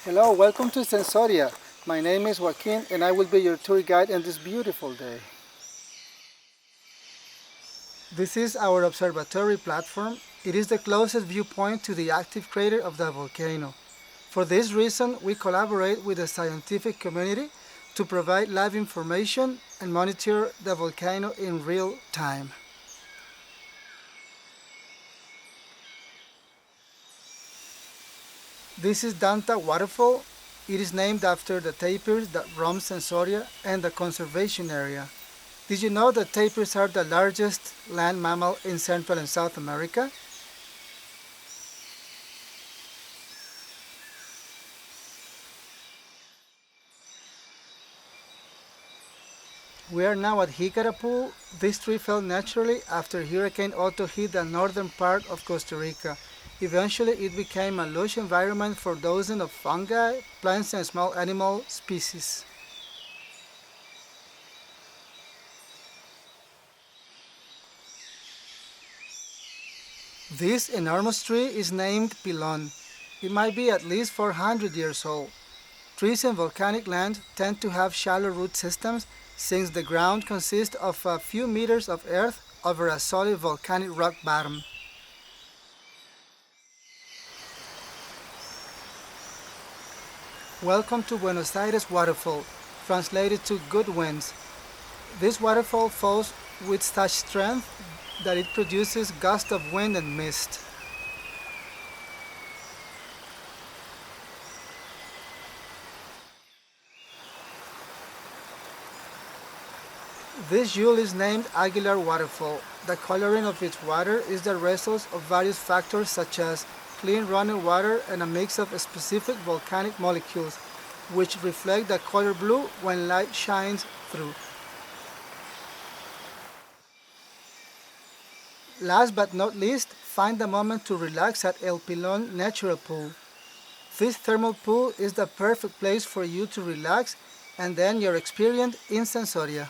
Hello, welcome to Sensoria. My name is Joaquin and I will be your tour guide on this beautiful day. This is our observatory platform. It is the closest viewpoint to the active crater of the volcano. For this reason, we collaborate with the scientific community to provide live information and monitor the volcano in real time. This is Dontoh Waterfall. It is named after the tapirs that roam Sensoria and the conservation area. Did you know that tapirs are the largest land mammal in Central and South America? We are now at Hickory Poo. This tree fell naturally after Hurricane Otto hit the northern part of Costa Rica. Eventually, it became a lush environment for dozens of fungi, plants, and small animal species. This enormous tree is named Pilon. It might be at least 400 years old. Trees in volcanic land tend to have shallow root systems since the ground consists of a few meters of earth over a solid volcanic rock bottom. Welcome to Buenos Aires Waterfall, translated to good winds. This waterfall falls with such strength that it produces gusts of wind and mist. This jewel is named Aguilar Waterfall. The coloring of its water is the result of various factors such as clean running water and a mix of specific volcanic molecules, which reflect the color blue when light shines through. Last but not least, find the moment to relax at El Pilon Natural Pool. This thermal pool is the perfect place for you to relax and then your experience in Sensoria.